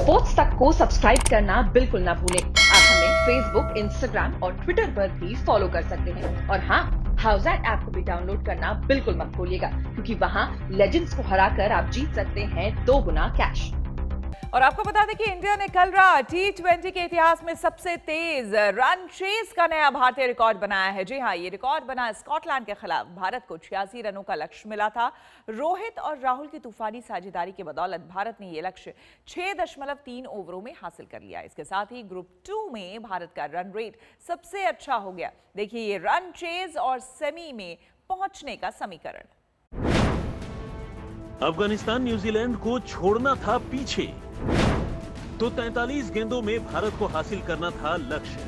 Sports तक को subscribe करना बिल्कुल ना भूलें। आप हमें फेसबुक, इंस्टाग्राम और ट्विटर पर भी फॉलो कर सकते हैं। और हाँ, हाउसएट ऐप को भी डाउनलोड करना बिल्कुल मत भूलिएगा, क्योंकि वहाँ लेजेंड्स को हराकर आप जीत सकते हैं 2 गुना कैश। और आपको बता दें कि इंडिया ने कल रात T20 के इतिहास में सबसे तेज रन चेज का नया भारतीय रिकॉर्ड बनाया है। जी हां, ये रिकॉर्ड बना स्कॉटलैंड के खिलाफ। भारत को 86 रनों का लक्ष्य मिला था। रोहित और राहुल की तूफानी साझेदारी की बदौलत भारत ने ये लक्ष्य 6.3 ओवरों में हासिल कर लिया। इसके साथ ही ग्रुप 2 में भारत का रन रेट सबसे अच्छा हो गया। देखिए ये रन चेज और सेमी में पहुंचने का समीकरण। अफगानिस्तान न्यूजीलैंड को छोड़ना था पीछे, तो 43 गेंदों में भारत को हासिल करना था लक्ष्य।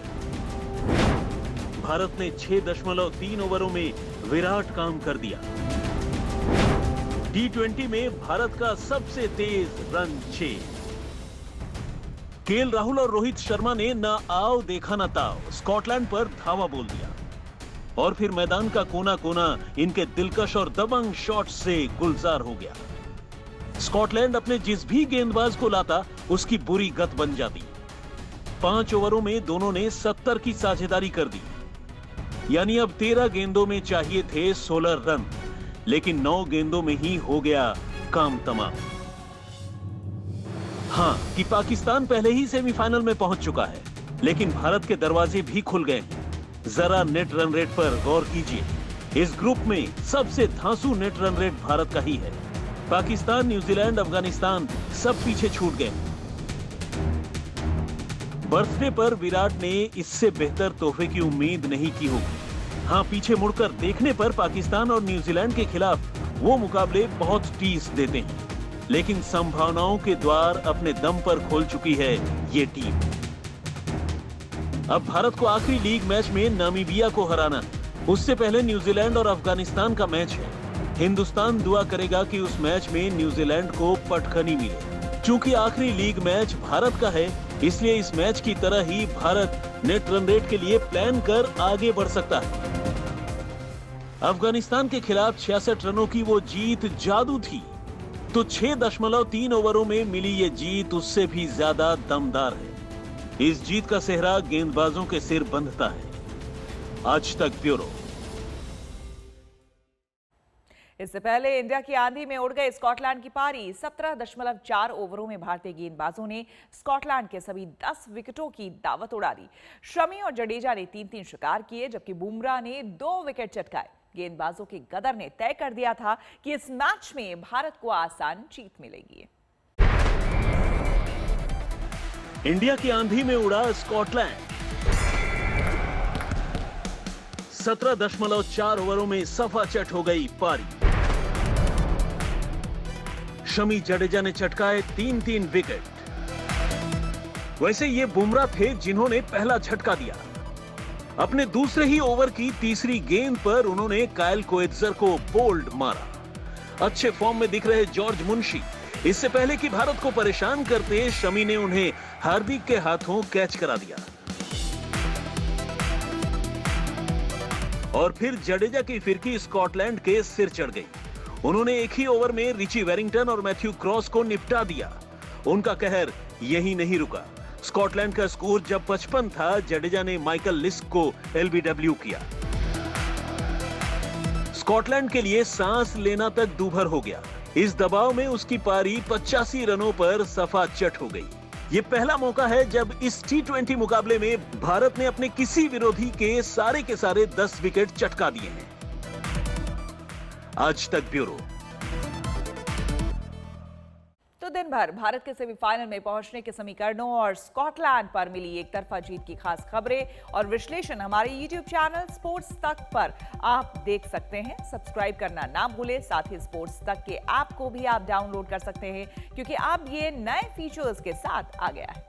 भारत ने 6.3 ओवरों में विराट काम कर दिया। T20 में भारत का सबसे तेज रन चेज। केएल राहुल और रोहित शर्मा ने ना आओ देखा ना ताओ स्कॉटलैंड पर धावा बोल दिया और फिर मैदान का कोना कोना इनके दिलकश और दबंग शॉट से गुलजार हो गया। स्कॉटलैंड अपने जिस भी गेंदबाज को लाता उसकी बुरी गत बन जाती। 5 ओवरों में दोनों ने 70 की साझेदारी कर दी, यानी अब 13 गेंदों में चाहिए थे 16 रन, लेकिन 9 गेंदों में ही हो गया काम तमाम। हां, कि पाकिस्तान पहले ही सेमीफाइनल में पहुंच चुका है, लेकिन भारत के दरवाजे भी खुल गए हैं। जरा नेट रन रेट पर गौर कीजिए। इस ग्रुप में सबसे धांसू नेट रन रेट भारत का ही है। पाकिस्तान, न्यूजीलैंड, अफगानिस्तान सब पीछे छूट गए। बर्थडे पर विराट ने इससे बेहतर तोहफे की उम्मीद नहीं की होगी। हां, पीछे मुड़कर देखने पर पाकिस्तान और न्यूजीलैंड के खिलाफ वो मुकाबले बहुत टीस देते हैं, लेकिन संभावनाओं के द्वार अपने दम पर खोल चुकी है ये टीम। अब भारत को आखिरी लीग मैच में नामीबिया को हराना, उससे पहले न्यूजीलैंड और अफगानिस्तान का मैच है। हिंदुस्तान दुआ करेगा कि उस मैच में न्यूजीलैंड को पटखनी मिले। चूंकि आखिरी लीग मैच भारत का है, इसलिए इस मैच की तरह ही भारत नेट रन रेट के लिए प्लान कर आगे बढ़ सकता है। अफगानिस्तान के खिलाफ 66 रनों की वो जीत जादू थी, तो 6.3 ओवरों में मिली ये जीत उससे भी ज्यादा दमदार है। इस जीत का सेहरा गेंदबाजों के सिर बंधता है। आज तक ब्यूरो। इससे पहले इंडिया की आंधी में उड़ गए स्कॉटलैंड की पारी। 17.4 ओवरों में भारतीय गेंदबाजों ने स्कॉटलैंड के सभी 10 विकेटों की दावत उड़ा दी। शमी और जडेजा ने 3-3 शिकार किए, जबकि बुमराह ने 2 विकेट चटकाए। गेंदबाजों के गदर ने तय कर दिया था कि इस मैच में भारत को आसान जीत मिलेगी। इंडिया की आंधी में उड़ा स्कॉटलैंड। 17.4 ओवरों में सफाचट हो गई पारी। शमी, जडेजा ने चटकाए 3-3 विकेट। वैसे ये बुमराह थे जिन्होंने पहला झटका दिया। अपने दूसरे ही ओवर की तीसरी गेंद पर उन्होंने कायल कोएत्जर को बोल्ड मारा। अच्छे फॉर्म में दिख रहे जॉर्ज मुंशी इससे पहले कि भारत को परेशान करते शमी ने उन्हें हार्दिक के हाथों कैच करा दिया। और फिर जडेजा की फिरकी स्कॉटलैंड के सिर चढ़ गई। उन्होंने एक ही ओवर में रिची वेरिंगटन और मैथ्यू क्रॉस को निपटा दिया। उनका कहर यही नहीं रुका। स्कॉटलैंड का स्कोर जब 55 था, जडेजा ने माइकल लिस्क को एलबीडब्ल्यू किया। स्कॉटलैंड के लिए सांस लेना तक दूभर हो गया। इस दबाव में उसकी पारी 85 रनों पर सफाचट हो गई। ये पहला मौका है जब इस T20 मुकाबले में भारत ने अपने किसी विरोधी के सारे 10 विकेट चटका दिए हैं। आज तक ब्यूरो। तो दिन भर भारत के सेमीफाइनल में पहुंचने के समीकरणों और स्कॉटलैंड पर मिली एक तरफा जीत की खास खबरें और विश्लेषण हमारे YouTube चैनल स्पोर्ट्स तक पर आप देख सकते हैं। सब्सक्राइब करना ना भूलें। साथ ही स्पोर्ट्स तक के ऐप को भी आप डाउनलोड कर सकते हैं, क्योंकि अब ये नए फीचर्स के साथ आ गया है।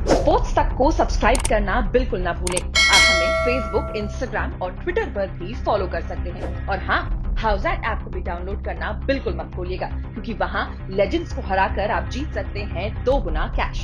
स्पोर्ट्स तक को सब्सक्राइब करना बिल्कुल ना भूलें। आप हमें फेसबुक, इंस्टाग्राम और ट्विटर पर भी फॉलो कर सकते हैं। और हाँ, हाउसएट ऐप को भी डाउनलोड करना बिल्कुल मत भूलिएगा, क्योंकि वहाँ लेजेंड्स को हराकर आप जीत सकते हैं 2 गुना कैश।